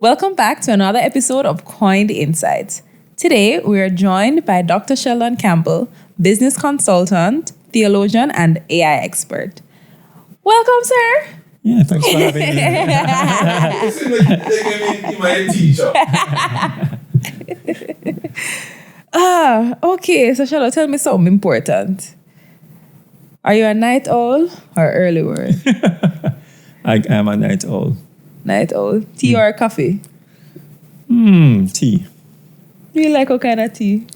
Welcome back to another episode of Koined Insights. Today, we are joined by Dr. Sheldon Campbell, business consultant, theologian, and AI expert. Welcome, sir. Yeah, thanks for having me. You seem like you my teacher. Okay. So, Sheldon, tell me something important. Are you a night owl or early bird? I am a night owl. Night owl. Tea or coffee? Tea. Do you like what kind of tea?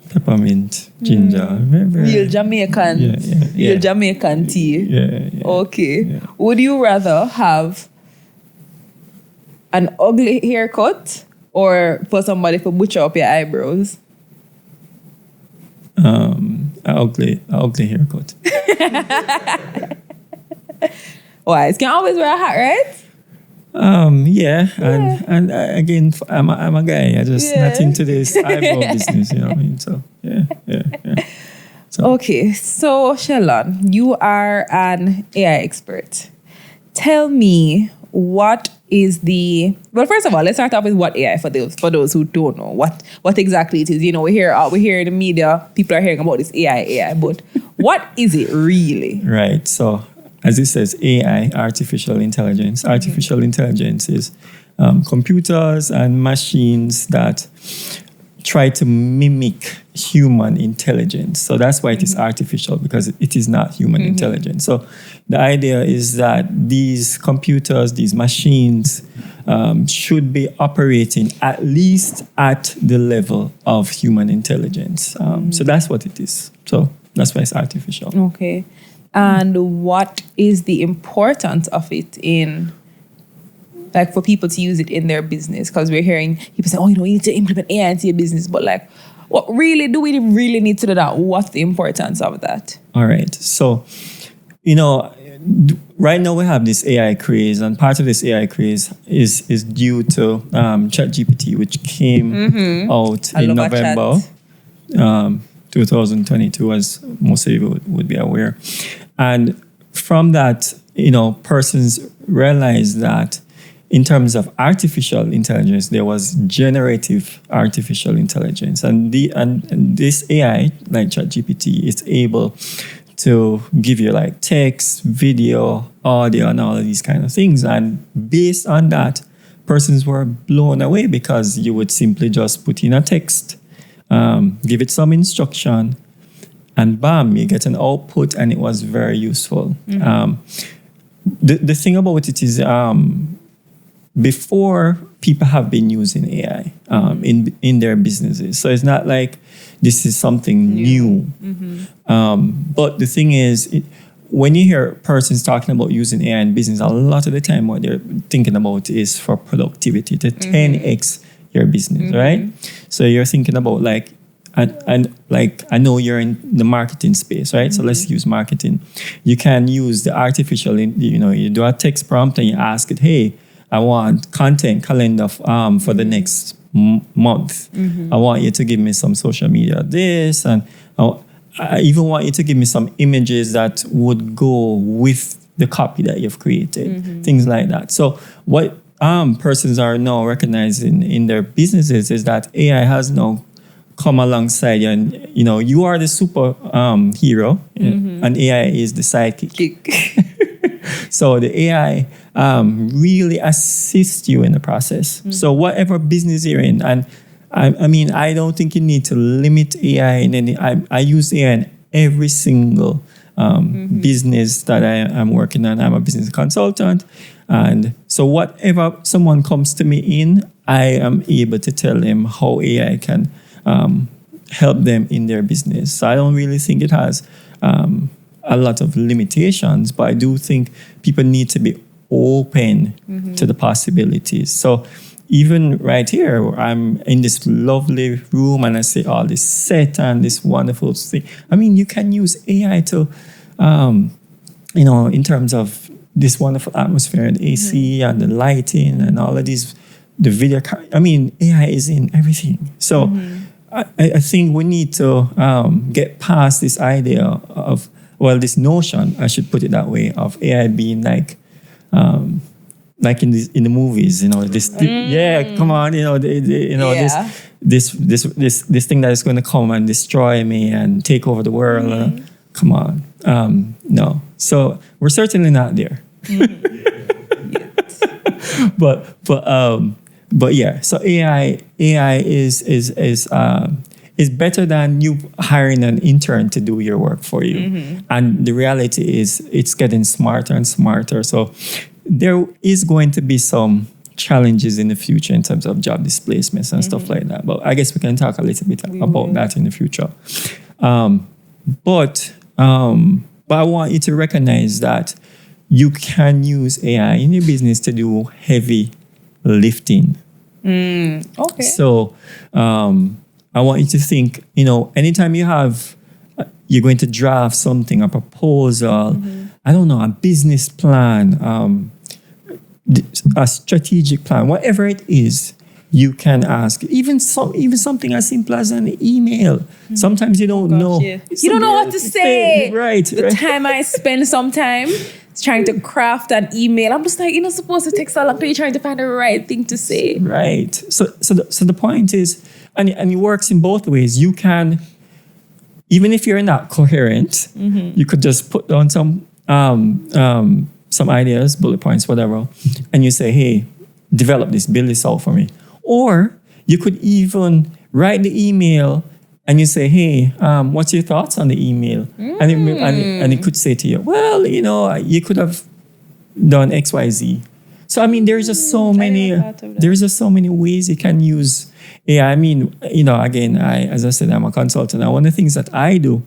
Peppermint, ginger. Real Jamaican. Yeah. Jamaican tea. Yeah. Okay. Yeah. Would you rather have an ugly haircut or for somebody to butcher up your eyebrows? An ugly haircut. Why? It can always wear a hat, right? Yeah. And again, I'm a guy. I just not into this eyebrow business. You know what I mean? So yeah. So. Okay. So Sheldon, you are an AI expert. Tell me what is first of all, let's start off with what AI for those who don't know what exactly it is. You know, we hear in the media, people are hearing about this AI, but what is it really? Right. So as it says, AI, artificial intelligence. Artificial intelligence is computers and machines that try to mimic human intelligence. So that's why it is artificial, because it is not human intelligence. So the idea is that these computers, these machines should be operating at least at the level of human intelligence. So that's what it is. So that's why it's artificial. Okay. And what is the importance of it for people to use it in their business? Because we're hearing people say, you need to implement AI into your business. But what really do we really need to do that? What's the importance of that? All right. So, right now we have this AI craze, and part of this AI craze is due to ChatGPT, which came out in November 2022, as most of you would be aware. And from that, persons realized that in terms of artificial intelligence, there was generative artificial intelligence. And this AI, like ChatGPT, is able to give you like text, video, audio, and all of these kind of things. And based on that, persons were blown away, because you would simply just put in a text, give it some instruction, and bam, you get an output, and it was very useful. The thing about it is, before, people have been using AI in their businesses. So it's not like this is something new. But the thing is, when you hear persons talking about using AI in business, a lot of the time what they're thinking about is for productivity, to 10x your business, right? So you're thinking about and I know you're in the marketing space, right? So let's use marketing. You can use the artificial, you do a text prompt and you ask it, hey, I want content calendar for the next month. I want you to give me some social media this, and I even want you to give me some images that would go with the copy that you've created, things like that. So what persons are now recognizing in their businesses is that AI has now come alongside you, and you are the super hero, and AI is the sidekick. So the AI really assists you in the process. So whatever business you're in, and I don't think you need to limit AI in any. I use AI in every single business that I am working on. I'm a business consultant, and so whatever someone comes to me in, I am able to tell them how AI can help them in their business. So I don't really think it has a lot of limitations, but I do think people need to be open to the possibilities. So even right here, I'm in this lovely room and I see all this set and this wonderful thing. You can use AI to, in terms of this wonderful atmosphere and AC and the lighting and all of these, the video. AI is in everything. So I think we need to get past this idea of, this notion, I should put it that way, of AI being like like in the movies, come on, Yeah. this thing that is going to come and destroy me and take over the world. Come on, no. So we're certainly not there. But yeah. So AI is better than you hiring an intern to do your work for you. And the reality is it's getting smarter and smarter. So there is going to be some challenges in the future in terms of job displacements and stuff like that. But I guess we can talk a little bit about that in the future. But I want you to recognize that you can use AI in your business to do heavy lifting. Okay. So I want you to think, anytime you're going to draft something, a proposal, I don't know, a business plan, a strategic plan, whatever it is, you can ask. Even something as simple as an email. Sometimes you don't know. Yeah. You don't know what to say. Right. The time I spend sometimes trying to craft an email, I'm just like, you're not supposed to take so long, but you're trying to find the right thing to say. Right. So the point is, and it works in both ways. You can, even if you're not coherent, you could just put down some ideas, bullet points, whatever, and you say, hey, develop this, build this out for me. Or you could even write the email and you say, hey, what's your thoughts on the email? And it could say to you, well, you could have done X, Y, Z. So, I mean, there's just so many ways you can use AI. I mean, again, as I said, I'm a consultant. And one of the things that I do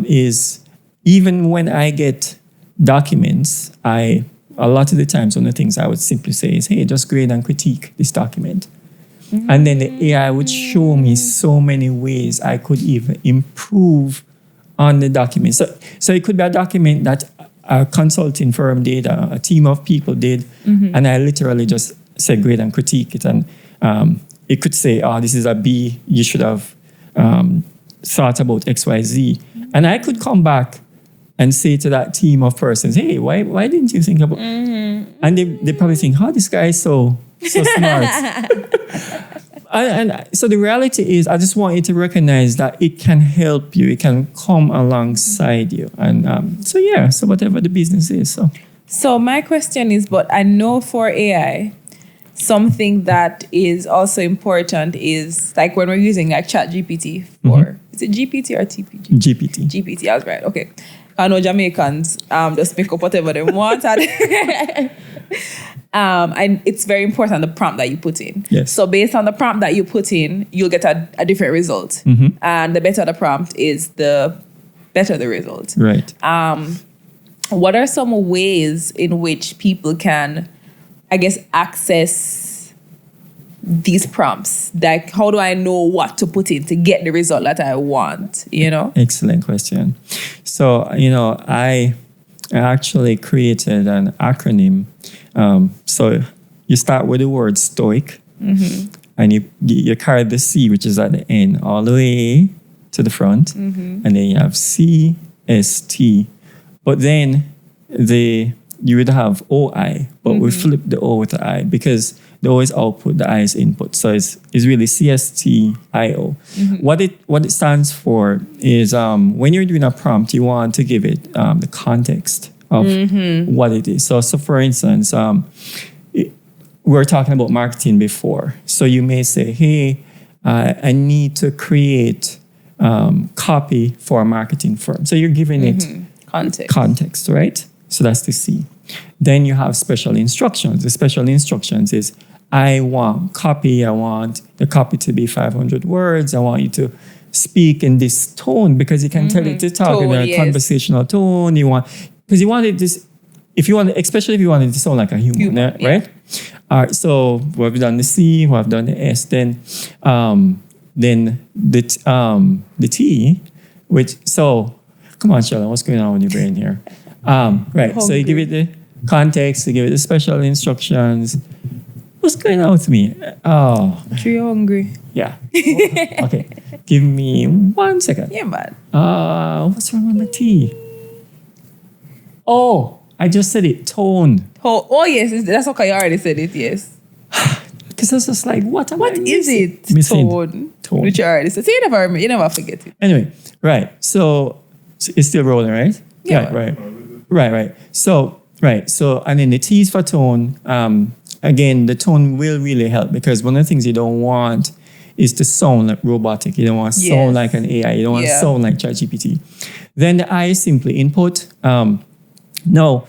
is even when I get documents, a lot of the times one of the things I would simply say is, hey, just grade and critique this document. And then the AI would show me so many ways I could even improve on the document. So it could be a document that a consulting firm did, a team of people did, and I literally just said grade and critique it. And it could say, this is a B, you should have thought about X, Y, Z. And I could come back and say to that team of persons, hey, why didn't you think about... And they probably think, this guy is so smart. and so the reality is, I just want you to recognize that it can help you. It can come alongside you. And so whatever the business is. So my question is, but I know for AI, something that is also important is like when we're using like ChatGPT for, is it GPT or TPG? GPT. GPT, I was right. Okay. I know Jamaicans just make up whatever they want. And it's very important, the prompt that you put in. Yes. So based on the prompt that you put in, you'll get a different result. And the better the prompt is, the better the result. Right. What are some ways in which people can, I guess, access these prompts? Like, how do I know what to put in to get the result that I want, Excellent question. So, I actually created an acronym. So you start with the word stoic, and you carry the C, which is at the end, all the way to the front, and then you have C, S, T. But then you would have OI, but we flip the O with the I because the O is output, the I is input. So it's really CSTIO. What it stands for is when you're doing a prompt, you want to give it the context of what it is. So for instance, we were talking about marketing before. So you may say, hey, I need to create copy for a marketing firm. So you're giving it context, right? So that's the C. Then you have special instructions. The special instructions is, I want the copy to be 500 words. I want you to speak in this tone because you can tell it to talk in a conversational tone. Because you wanted this, especially if you wanted it to sound like a human, right? All right, so we've done the C, we've done the S, then the T, come on, Sheldon, what's going on with your brain here? Right, so you give it the context, you give it the special instructions. What's going on with me? Oh. You're hungry. Yeah. Okay. Give me 1 second. Yeah, man. What's wrong with my tea? Oh, I just said it, tone. Oh yes, that's okay. You already said it. Yes. Because I was just like, what is it? Missing. Tone. Which you already said. So you never forget it. Anyway, right. So it's still rolling, right? Yeah. Right. So, and then the T is for tone. Again, the tone will really help because one of the things you don't want is to sound like robotic. You don't want to sound like an AI. You don't want to sound like ChatGPT. Then the I is simply input. Now,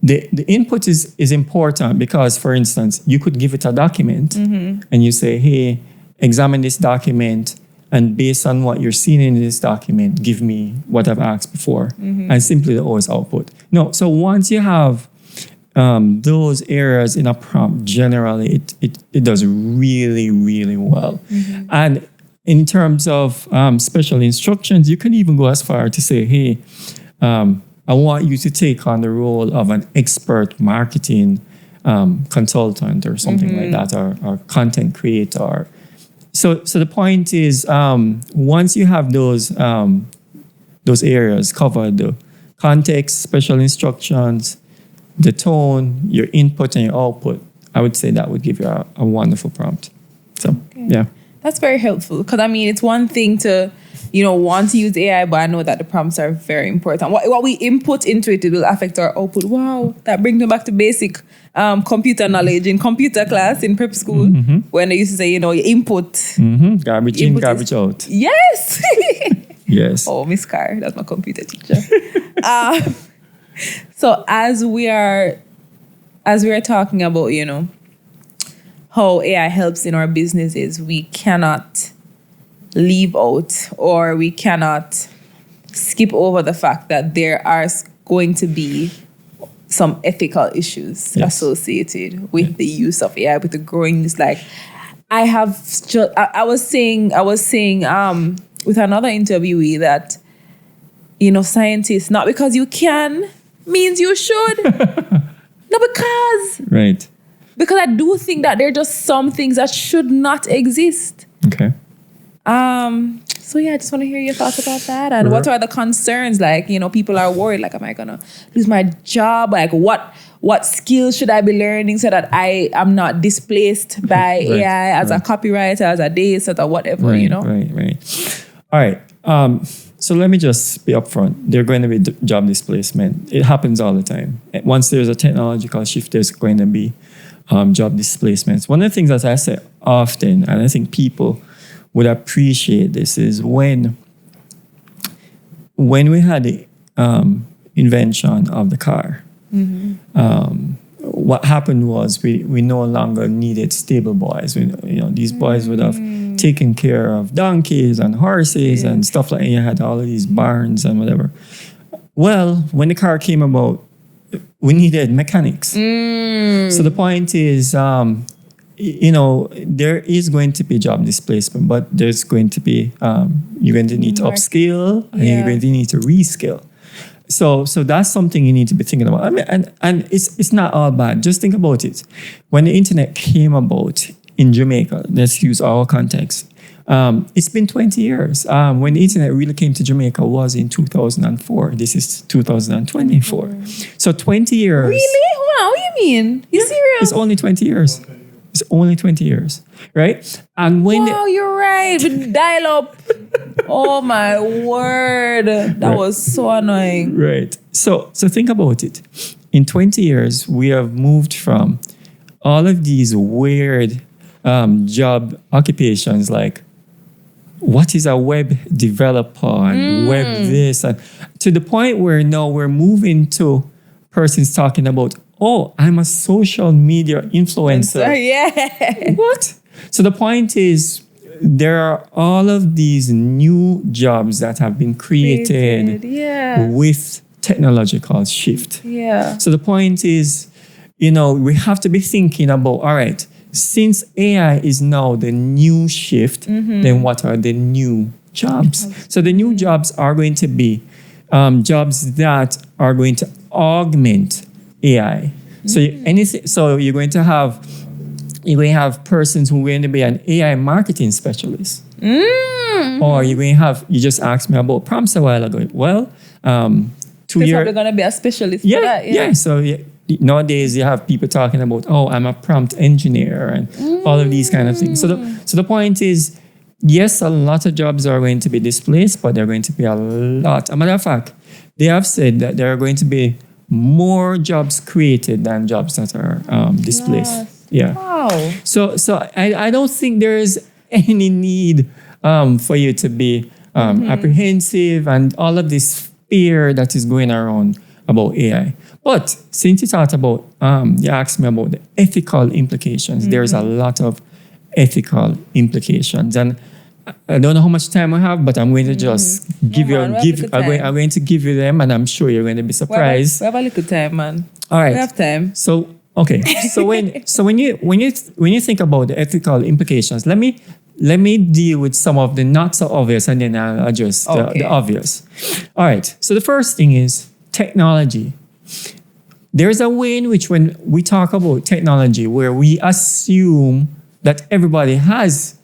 the input is important because, for instance, you could give it a document and you say, hey, examine this document and based on what you're seeing in this document, give me what I've asked before. And simply the O is output. No, so once you have those areas in a prompt, generally it does really, really well. And in terms of special instructions, you can even go as far to say, hey, I want you to take on the role of an expert marketing consultant or something like that, or content creator. So the point is, once you have those areas covered, the context, special instructions, the tone, your input and your output, I would say that would give you a wonderful prompt. So, yeah. That's very helpful because, I mean, it's one thing to, want to use AI, but I know that the prompts are very important. What we input into it will affect our output. Wow, that brings me back to basic computer knowledge in computer class in prep school when they used to say, you input. Garbage in, garbage out. Yes. Yes. Oh, Miss Carr, that's my computer teacher. So as we are talking about, how AI helps in our businesses, we cannot leave out or we cannot skip over the fact that there are going to be some ethical issues associated with the use of AI, with the growing. It's like I was saying with another interviewee that scientists, not because you can means you should. No, because I do think that there are just some things that should not exist. Okay. So I just want to hear your thoughts about that. And what are the concerns? Like, people are worried, like, am I gonna lose my job? Like, what skills should I be learning so that I am not displaced by AI as a copywriter, as a data, as a whatever, Right. All right. So let me just be upfront. There's going to be job displacement. It happens all the time. Once there's a technological shift, there's going to be job displacements. One of the things that I say often, and I think people would appreciate this, is when we had the invention of the car, what happened was we no longer needed stable boys. These boys would have taken care of donkeys and horses and stuff like that. You had all of these barns and whatever. Well, when the car came about, we needed mechanics. So the point is, there is going to be job displacement, but there's going to be, you're going to need to upskill and you're going to need to reskill. So that's something you need to be thinking about. I mean, and it's not all bad. Just think about it. When the internet came about in Jamaica, let's use our context. It's been 20 years. When the internet really came to Jamaica was in 2004. This is 2024. So 20 years. Really? Wow, what do you mean? You serious? It's only 20 years. It's only 20 years, right? And when you're right. With dial up. Oh my word. That was so annoying. Right. So think about it. In 20 years, we have moved from all of these weird job occupations like what is a web developer and web this, and to the point where now we're moving to persons talking about, oh, I'm a social media influencer. Yeah. What? So the point is, there are all of these new jobs that have been created with technological shift. Yeah. So the point is, we have to be thinking about, all right, since AI is now the new shift, then what are the new jobs? So the new jobs are going to be jobs that are going to augment AI. So you're going to have persons who are going to be an AI marketing specialist. Or you just asked me about prompts a while ago. Well, Because you're going to be a specialist for that. Yeah. So nowadays you have people talking about, oh, I'm a prompt engineer and all of these kind of things. So the point is, yes, a lot of jobs are going to be displaced, but there are going to be a lot. As a matter of fact, they have said that there are going to be more jobs created than jobs that are displaced. Yes. Yeah. Wow. So I don't think there is any need for you to be apprehensive and all of this fear that is going around about AI. But since you talked about, you asked me about the ethical implications. There's a lot of ethical implications, and I don't know how much time I have, but I'm going to just I'm going to give you them, and I'm sure you're going to be surprised. We have a little time, man. All right. We have time. So okay. So when you think about the ethical implications, let me deal with some of the not so obvious, and then I'll address the obvious. All right. So the first thing is technology. There's a way in which when we talk about technology, where we assume that everybody has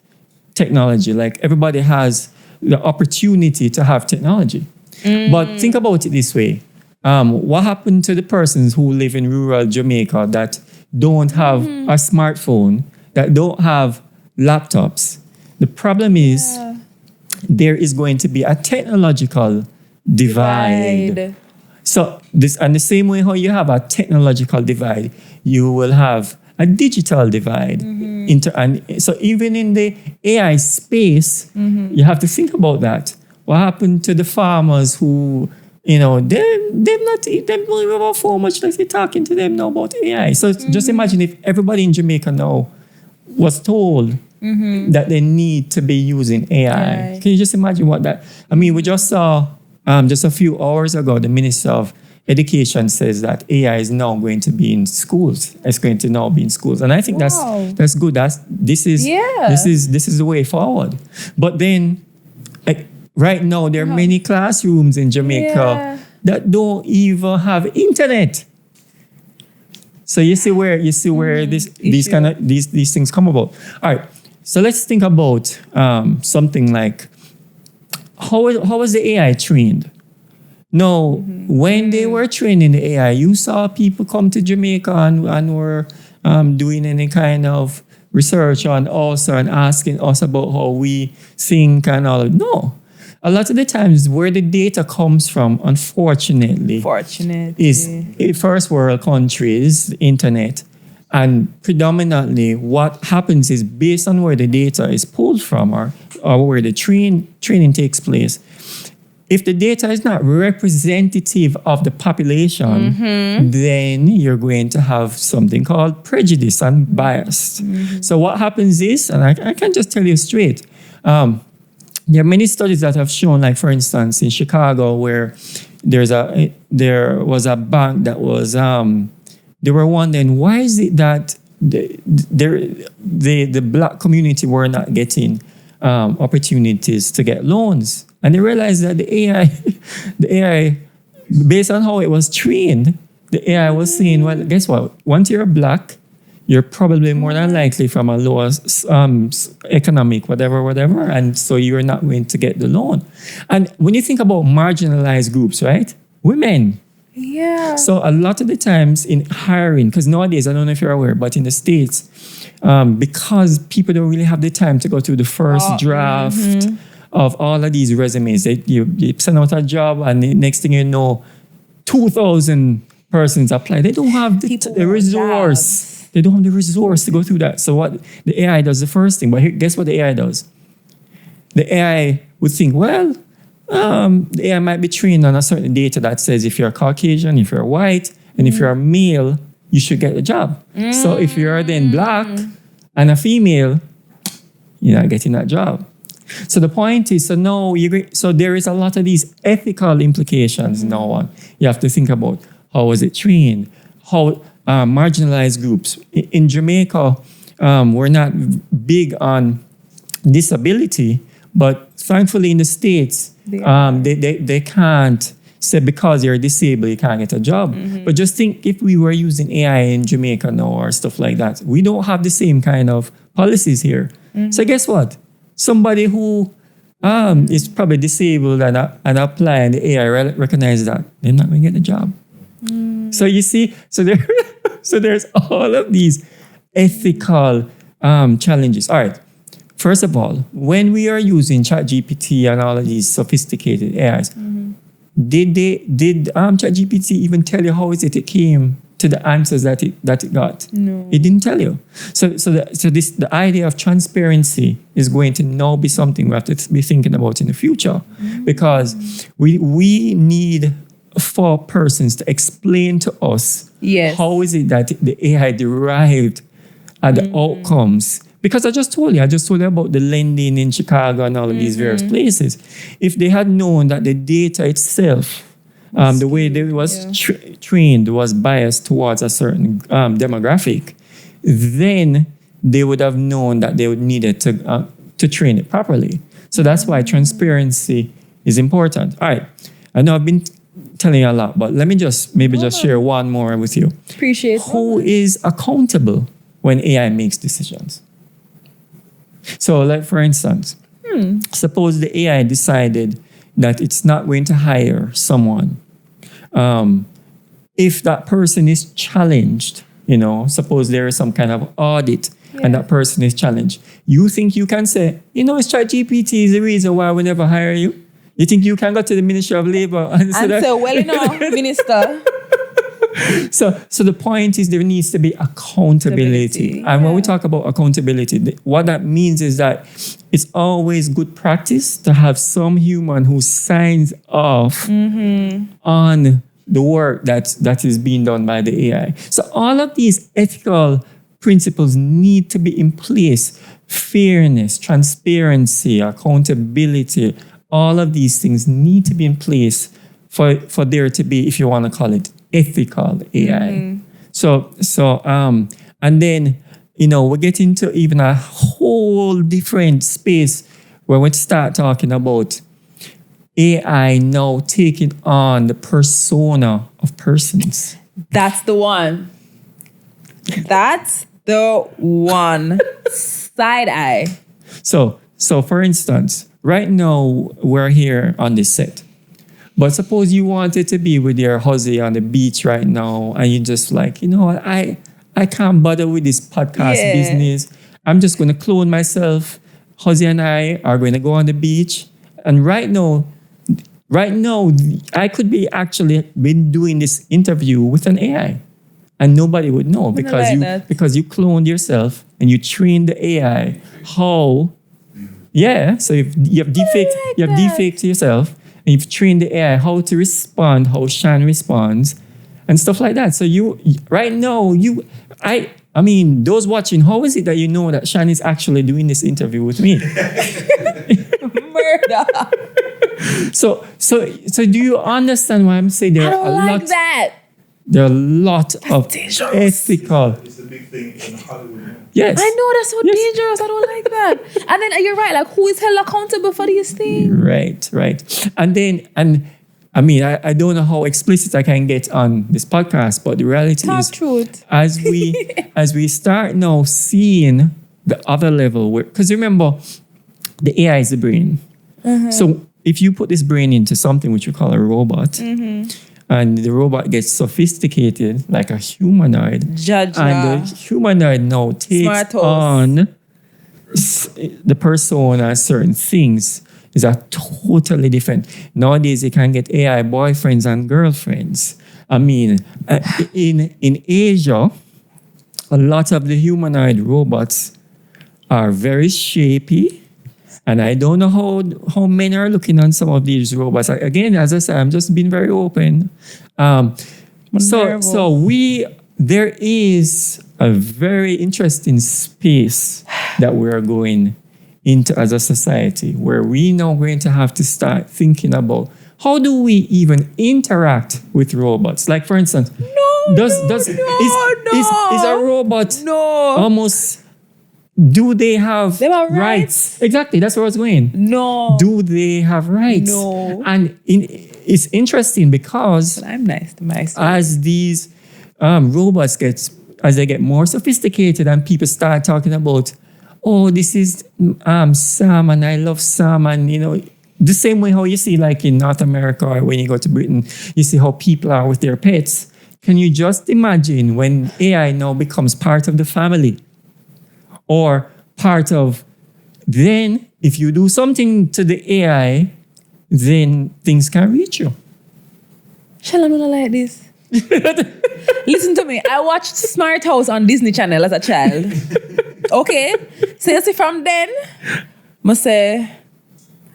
technology, like everybody has the opportunity to have technology. But think about it this way. What happened to the persons who live in rural Jamaica that don't have a smartphone, that don't have laptops? The problem is there is going to be a technological divide. So the same way how you have a technological divide, you will have a digital divide. And so even in the AI space, you have to think about that. What happened to the farmers who, they don't have a phone much like they're talking to them now about AI. So just imagine if everybody in Jamaica now was told that they need to be using AI. Can you just imagine what that? I mean, we just saw just a few hours ago, the Minister of Education says that AI is now going to be in schools. It's going to now be in schools, and I think that's good. This is the way forward. But then, right now, there are many classrooms in Jamaica that don't even have internet. So you see where these things come about. All right. So let's think about something like how was the AI trained? No, when they were training the AI, you saw people come to Jamaica and were doing any kind of research on us and asking us about how we think and all of. No. A lot of the times where the data comes from, unfortunately, is first world countries, the internet. And predominantly what happens is based on where the data is pulled from or where the training takes place. If the data is not representative of the population, then you're going to have something called prejudice and bias. So what happens is, and I can just tell you straight, there are many studies that have shown, like for instance, in Chicago, where there was a bank that was, they were wondering, why is it that the black community were not getting opportunities to get loans? And they realized that the AI, based on how it was trained, the AI was saying, well, guess what? Once you're black, you're probably more than likely from a lower economic, whatever, and so you're not going to get the loan. And when you think about marginalized groups, right? Women. Yeah. So a lot of the times in hiring, because nowadays, I don't know if you're aware, but in the States, because people don't really have the time to go through the first draft of all of these resumes, you send out a job and the next thing you know, 2,000 persons apply. They don't have the resource. They don't have the resource to go through that. So what the AI does, the first thing, but guess what the AI does? The AI would think, well, the AI might be trained on a certain data that says if you're Caucasian, if you're white, and if you're a male, you should get the job. So if you're then black and a female, you're not getting that job. So the point is, so there is a lot of these ethical implications now on. You have to think about how was it trained, how marginalized groups. In Jamaica, we're not big on disability, but thankfully in the States, they can't say because you're disabled, you can't get a job. But just think if we were using AI in Jamaica now or stuff like that, we don't have the same kind of policies here. So guess what? Somebody who is probably disabled and apply, and the AI recognizes that they're not going to get the job. So you see, so there's all of these ethical challenges. All right. First of all, when we are using ChatGPT and all of these sophisticated AIs, did ChatGPT even tell you how is it came to the answers that it got? No. It didn't tell you. So the idea of transparency is going to now be something we have to be thinking about in the future, because we need for persons to explain to us how is it that the AI derived at the outcomes. Because I just told you about the lending in Chicago and all of these various places. If they had known that the data itself, the way they was trained was biased towards a certain demographic, then they would have known that they would needed to train it properly. So that's why transparency is important. All right, I know I've been telling you a lot, but let me just share one more with you. Appreciate Who is accountable when AI makes decisions? So, like for instance, suppose the AI decided that it's not going to hire someone. If that person is challenged, suppose there is some kind of audit and that person is challenged, you think you can say, it's ChatGPT is the reason why we never hire you? You think you can go to the Ministry of Labor and say, Minister. So the point is there needs to be accountability. And when we talk about accountability, what that means is that it's always good practice to have some human who signs off on the work that is being done by the AI. So all of these ethical principles need to be in place. Fairness, transparency, accountability, all of these things need to be in place for there to be, if you want to call it, ethical AI. So and then we get into even a whole different space where we start talking about AI now taking on the persona of persons. That's the one. That's the one. Side eye. So for instance, right now we're here on this set. But suppose you wanted to be with your husband on the beach right now and you're just like, I can't bother with this podcast business. I'm just going to clone myself. Hosey and I are going to go on the beach. And right now, I could be actually been doing this interview with an AI. And nobody would know because you cloned yourself and you trained the AI how. Yeah, so you have defaked yourself. And you've trained the AI how to respond, how Shan responds, and stuff like that. So I mean, those watching, how is it that you know that Shan is actually doing this interview with me? Murder. So do you understand why I'm saying there are a lot? There are a lot of ethical. It's a big thing in Hollywood now. Yes. I know that's so dangerous. I don't like that. And then you're right. Like, who is held accountable for these things? Right. And I mean, I don't know how explicit I can get on this podcast, but the reality is, truth. as we start now seeing the other level, because remember, the AI is the brain. So if you put this brain into something which we call a robot, and the robot gets sophisticated like a humanoid, and the humanoid now takes on the persona, certain things is a totally different. Nowadays, you can get AI boyfriends and girlfriends. I mean, in Asia, a lot of the humanoid robots are very shapy. And I don't know how men are looking on some of these robots. Again, as I said, I'm just being very open. There is a very interesting space that we are going into as a society where we now going to have to start thinking about how do we even interact with robots? Like for instance, is a robot almost? Do they have rights? Exactly, that's where I was going. No. Do they have rights? No. And it's interesting because But I'm nice to myself. as these robots get more sophisticated and people start talking about oh, this is Sam, and I love Sam, and the same way how you see like in North America or when you go to Britain, you see how people are with their pets. Can you just imagine when AI now becomes part of the family or part of, then if you do something to the AI, then things can reach you. Sheldon, I'm not like this. Listen to me. I watched Smart House on Disney Channel as a child. Okay? So you see from then, I say,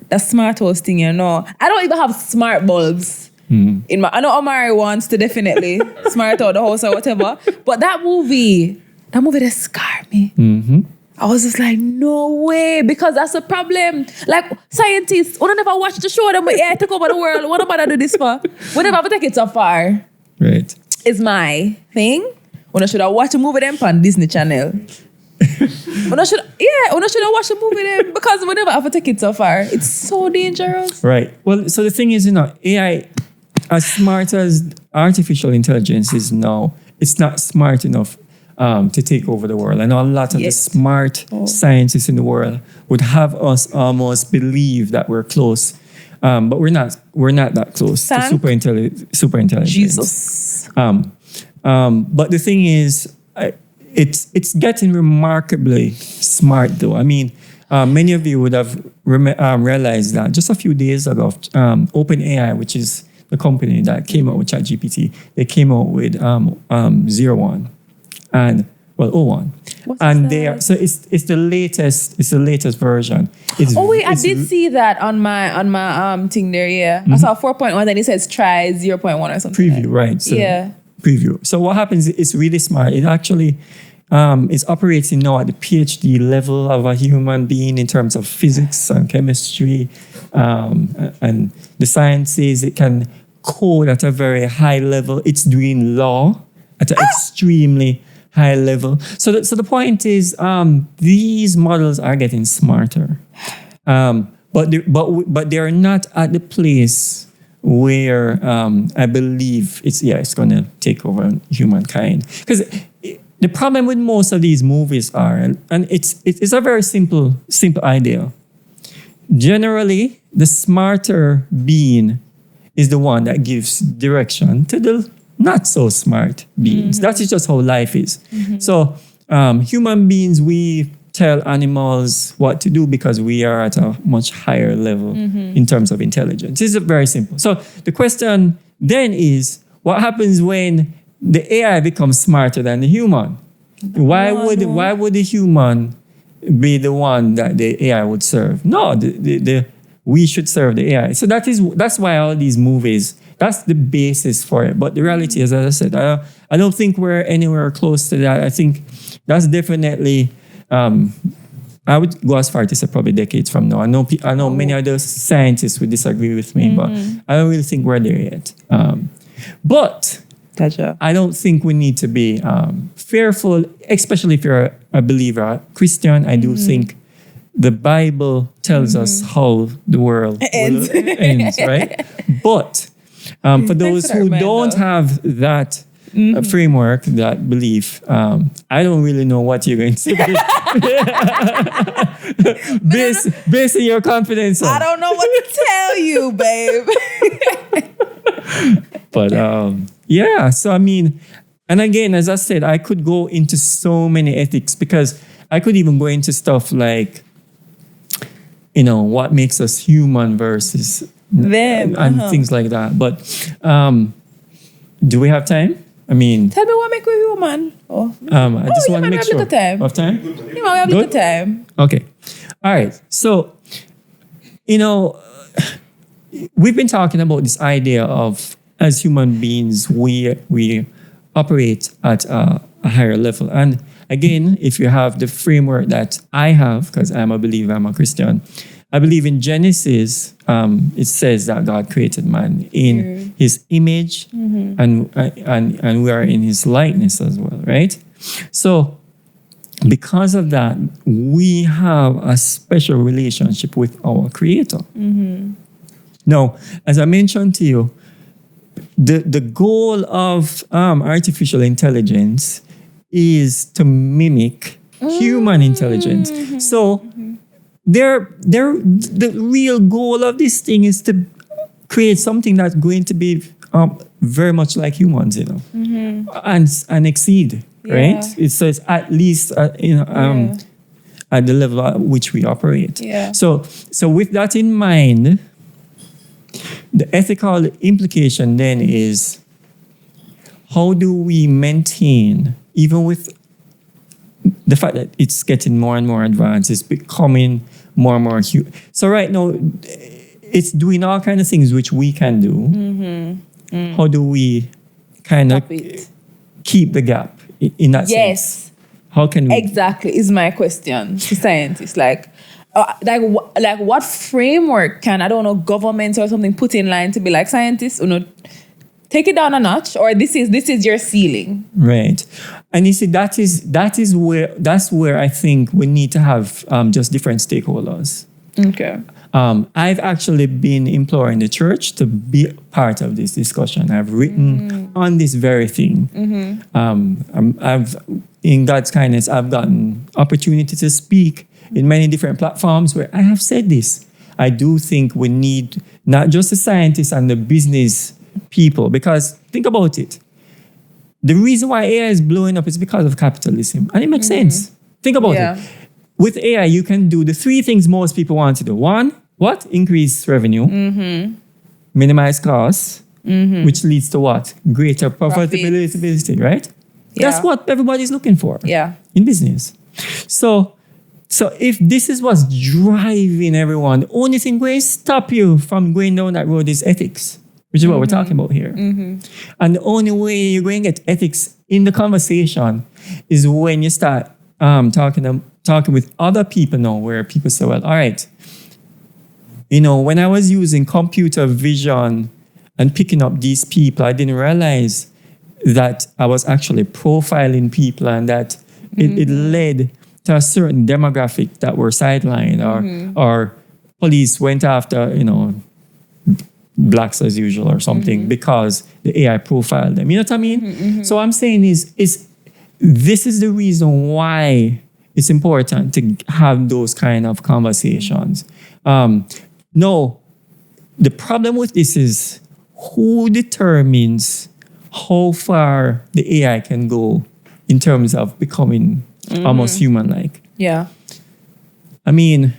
the Smart House thing, I don't even have smart bulbs. In my, I know Omari wants to definitely smart out the house or whatever. But that movie that scarred me. Mm-hmm. I was just like, no way, because that's a problem. Like scientists, when I never watch the show, them AI took over the world. What about I do this for? Whenever I take it so far. Right. It's my thing. When I should have watched a movie them on Disney Channel. when I should have watched a movie them, because whenever I take it so far, it's so dangerous. Right. Well, so the thing is, AI, as smart as artificial intelligence is now, it's not smart enough to take over the world. I know a lot of the smart scientists in the world would have us almost believe that we're close, but we're not that close to super intelligence. Jesus. But the thing is, it's getting remarkably smart, though. I mean, many of you would have realized that just a few days ago, OpenAI, which is the company that came out with ChatGPT, they came out with 01 and 01. And they are, so it's the latest version. I did see that on my thing there. Yeah, I saw 4.1. Then it says try 0.1 or something. Preview, right? So yeah. Preview. So what happens? It's really smart. It actually is operating now at the PhD level of a human being in terms of physics and chemistry, and the sciences. It can code at a very high level. It's doing law at an extremely high level. So the point is, these models are getting smarter, but they are not at the place where I believe it's going to take over humankind. Because the problem with most of these movies are, and it's a very simple idea. Generally, the smarter being is the one that gives direction to the not so smart beings. That is just how life is. So human beings, we tell animals what to do because we are at a much higher level in terms of intelligence. This is very simple. So the question then is, what happens when the AI becomes smarter than the human? Why would the human be the one that the AI would serve? No, we should serve the AI. So that's why all these movies, that's the basis for it. But the reality is, as I said, I don't think we're anywhere close to that. I think that's definitely, I would go as far to say probably decades from now. I know many other scientists would disagree with me, but I don't really think we're there yet. But gotcha. I don't think we need to be fearful, especially if you're a believer, a Christian. I do think the Bible tells us how the world ends, right? But for those who don't have that framework, that belief, I don't really know what you're going to say. based on your confidence. I don't know what to tell you, babe. But yeah, so I mean, and again, as I said, I could go into so many ethics, because I could even go into stuff like, what makes us human versus them and things like that. But do we have time? I mean, tell me what makes you human. I just want to make sure. Have time? You might have a little time. Okay. All right. So, we've been talking about this idea of, as human beings, we operate at a higher level. And again, if you have the framework that I have, because I'm a believer, I'm a Christian, I believe in Genesis, it says that God created man in his image, and we are in his likeness as well, right? So because of that, we have a special relationship with our Creator. Now, as I mentioned to you, the goal of artificial intelligence is to mimic human intelligence. So the real goal of this thing is to create something that's going to be very much like humans, and exceed, right? So it's at least at the level at which we operate. Yeah. So with that in mind, the ethical implication then is, how do we maintain, even with the fact that it's getting more and more advanced, it's becoming more and more human. So right now, it's doing all kinds of things which we can do. How do we kind of keep the gap in that sense? Yes. How can we? Exactly, is my question to scientists. Like what framework can, I don't know, governments or something put in line to be like, scientists, take it down a notch, or this is your ceiling. Right. And you see, that's where I think we need to have just different stakeholders. Okay. I've actually been imploring the church to be part of this discussion. I've written on this very thing. I've, in God's kindness, I've gotten opportunity to speak in many different platforms where I have said this. I do think we need not just the scientists and the business people, because think about it. The reason why AI is blowing up is because of capitalism. And it makes sense. Think about it. With AI, you can do the three things most people want to do. One, what? Increase revenue, minimize costs, which leads to what? Greater profitability, right? Yeah. That's what everybody's looking for in business. So if this is what's driving everyone, the only thing going to stop you from going down that road is ethics, which is what we're talking about here. And the only way you're going to get ethics in the conversation is when you start talking with other people now, where people say, well, all right, when I was using computer vision and picking up these people, I didn't realize that I was actually profiling people, and that it led to a certain demographic that were sidelined, or police went after, blacks as usual or something, because the AI profiled them. You know what I mean? So I'm saying is this is the reason why it's important to have those kind of conversations. No, the problem with this is, who determines how far the AI can go in terms of becoming almost human-like? Yeah. I mean,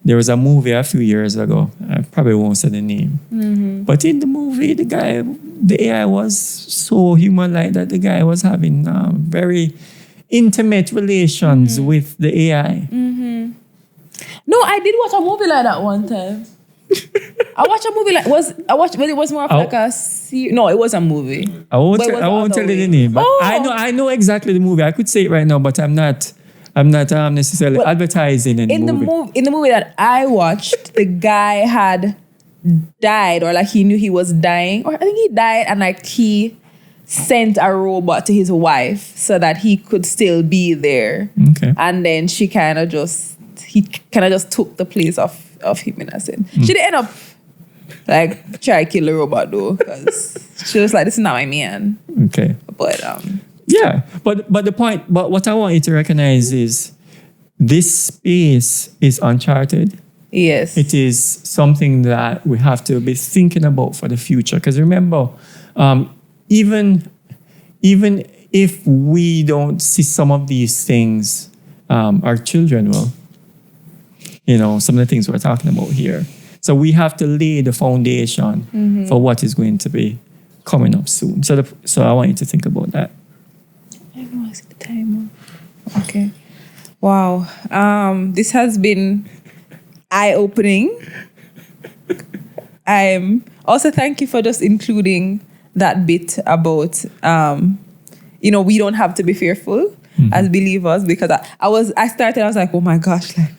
there was a movie a few years ago. I probably won't say the name. But in the movie, the AI was so human-like that the guy was having very intimate relations with the AI. No, I did watch a movie like that one time. I watched a movie but it was more of like a no, it was a movie. I won't tell you the name, but I know exactly the movie. I could say it right now, but I'm not necessarily advertising in the movie. In the movie that I watched, the guy had died, or like he knew he was dying, or I think he died, and like he sent a robot to his wife so that he could still be there. Okay. And then he kind of just took the place of him, in a sense. She didn't end up like try to kill the robot though, because she was like, this is not my man. Okay. But yeah, but what I want you to recognize is, this space is uncharted. Yes. It is something that we have to be thinking about for the future. Because remember, even if we don't see some of these things, our children will. Some of the things we're talking about here. So we have to lay the foundation for what is going to be coming up soon. So I want you to think about that. I don't know, I see the time. Okay. Wow. This has been eye-opening. Also, thank you for just including that bit about, we don't have to be fearful as believers, because I was like, oh my gosh, like,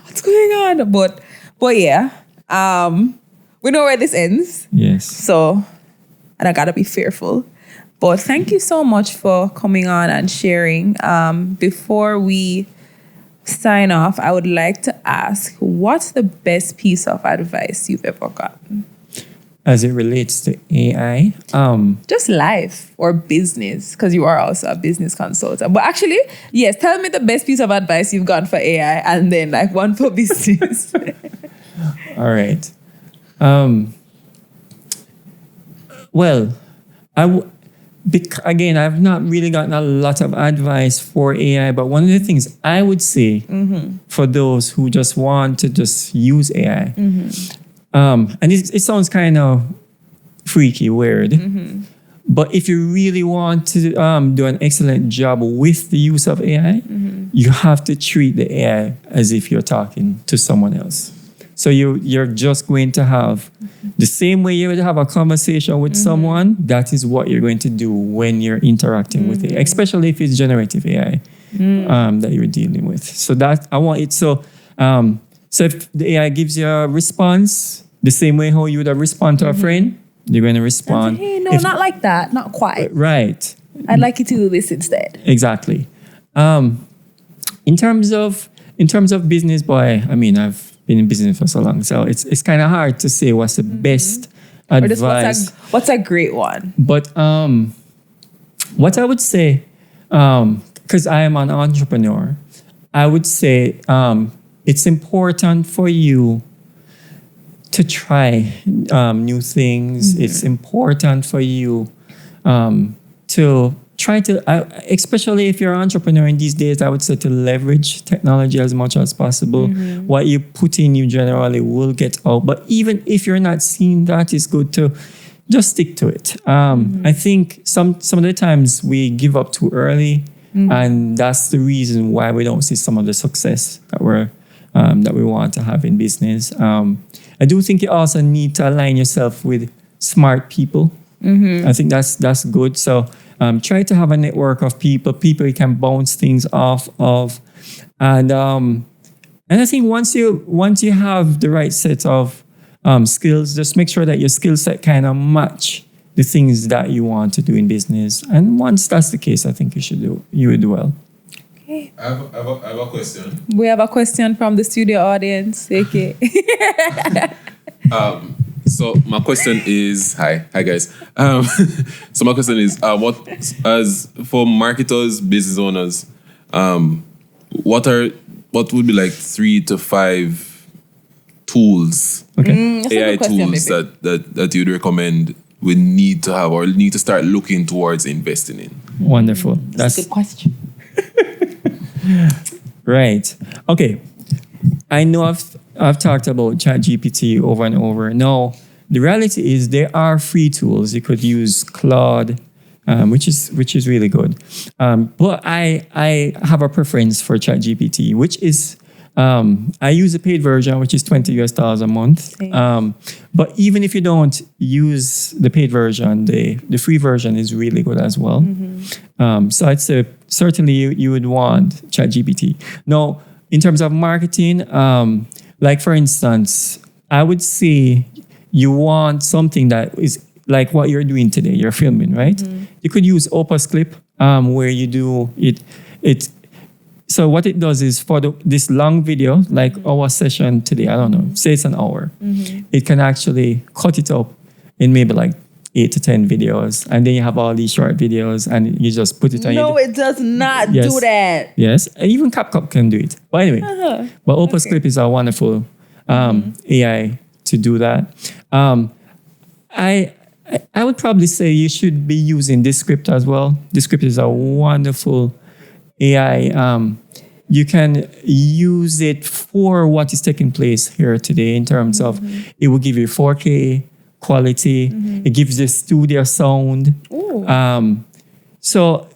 what's going on? But yeah, we know where this ends. Yes. So, and I gotta be fearful. But thank you so much for coming on and sharing. Before we sign off, I would like to ask, what's the best piece of advice you've ever gotten? as it relates to AI. Just life or business, because you are also a business consultant. But actually, yes, tell me the best piece of advice you've gotten for AI and then like one for business. All right. Well, again, I've not really gotten a lot of advice for AI, but one of the things I would say for those who just want to just use AI, and it sounds kind of freaky, weird, but if you really want to do an excellent job with the use of AI, you have to treat the AI as if you're talking to someone else. So you're just going to have the same way you would have a conversation with someone. That is what you're going to do when you're interacting with it, especially if it's generative AI that you're dealing with. So that I want it. So if the AI gives you a response the same way how you would have respond to a friend, you're going to respond. Hey, no, not like that. Not quite. Right. I'd like you to do this instead. Exactly. In terms of business, boy, I mean, I've been in business for so long, so it's kind of hard to say what's the best advice. What's a great one? But what I would say, because I am an entrepreneur, I would say it's important for you to try new things. It's important for you to try to, especially if you're an entrepreneur in these days, I would say to leverage technology as much as possible. What you put in, you generally will get out. But even if you're not seeing that, it's good to just stick to it. I think some of the times we give up too early, and that's the reason why we don't see some of the success that we want to have in business. I do think you also need to align yourself with smart people. I think that's good. So try to have a network of people you can bounce things off of, and I think once you have the right set of skills, just make sure that your skill set kind of match the things that you want to do in business. And once that's the case, I think you would do well. Okay. I have a question. We have a question from the studio audience. Okay. So my question is, hi guys. So my question is, as for marketers, business owners, what would be like 3 to 5 tools, AI tools that you'd recommend we need to have or need to start looking towards investing in? Wonderful. That's a good question. Right. Okay. I know I've talked about ChatGPT over and over. Now, the reality is there are free tools. You could use Claude, which is really good. But I have a preference for ChatGPT, which is I use the paid version, which is $20 a month. But even if you don't use the paid version, the free version is really good as well. So I'd say certainly you would want ChatGPT. Now, in terms of marketing, like for instance, I would say you want something that is like what you're doing today. You're filming, right? You could use Opus Clip, where you do it. So what it does is for this long video, like our session today, I don't know, say it's an hour, it can actually cut it up in maybe like 8 to 10 videos, and then you have all these short videos, and you just put it on. No, it does not do that. Yes, and even CapCut can do it. But anyway, but Opus Clip is a wonderful AI to do that. I would probably say you should be using Descript as well. Descript is a wonderful AI. You can use it for what is taking place here today in terms of it will give you 4K quality. It gives you studio sound. So,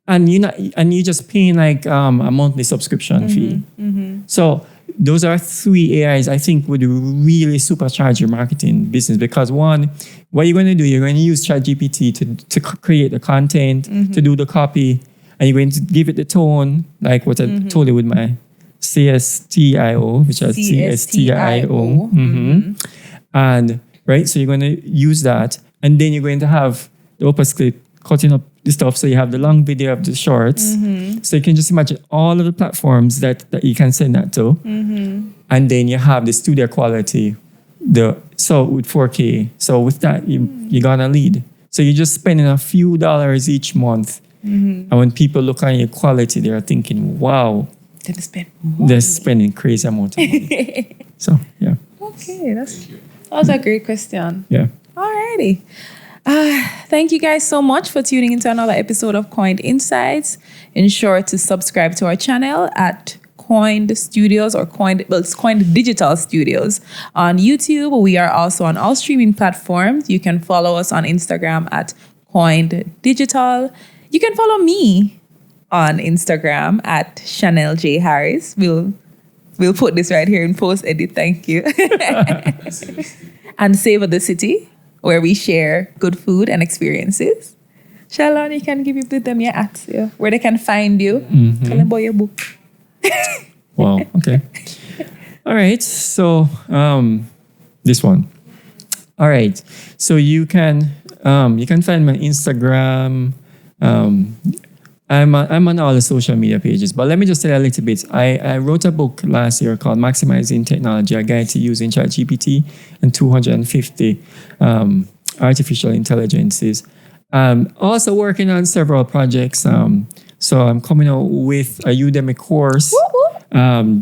and you're just paying like a monthly subscription fee. So those are 3 AIs I think would really supercharge your marketing business, because one, what you're going to do, you're going to use ChatGPT to create the content, to do the copy, and you're going to give it the tone, like what I told you with my CSTIO, which is CSTIO. And right, so you're going to use that, and then you're going to have the Opus Clip cutting up the stuff, so you have the long video of the shorts. So you can just imagine all of the platforms that you can send that to, and then you have the studio quality, the So with 4K, so with that, you're gonna lead. So you're just spending a few dollars each month. And when people look at your quality, they're thinking, wow, they're spending crazy amount of money. So, yeah. Okay, that was a great question. Yeah. Alrighty. Thank you guys so much for tuning into another episode of Koined Insights. Ensure to subscribe to our channel at Koined Studios or it's Koined Digital Studios on YouTube. We are also on all streaming platforms. You can follow us on Instagram at Koined Digital. You can follow me on Instagram at Chanel J Harris. We'll put this right here in post edit. Thank you. And Savor the City, where we share good food and experiences. Sheldon, you can give them your ads, where they can find you. Tell them about your book. Wow. Okay. All right. So this one. All right. So you can find me on Instagram. I'm on all the social media pages, but let me just tell you a little bit. I wrote a book last year called Maximizing Technology, a guide to using ChatGPT and 250 artificial intelligences. Also working on several projects. So I'm coming out with a Udemy course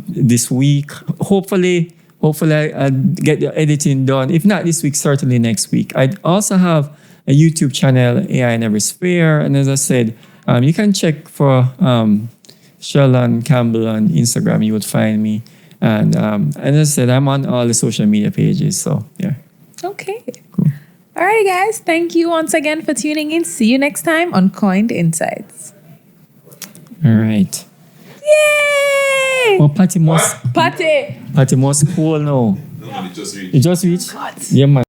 this week. Hopefully I'll get the editing done. If not this week, certainly next week. I also have a YouTube channel, AI in Every Sphere. And as I said, you can check for Sheldon Campbell on Instagram. You would find me. And as I said, I'm on all the social media pages. So, yeah. Okay. Cool. All right, guys. Thank you once again for tuning in. See you next time on Koined Insights. All right. Yay! Oh, Patty must cool now. No, it just reached. It just reached? What? Yeah, man.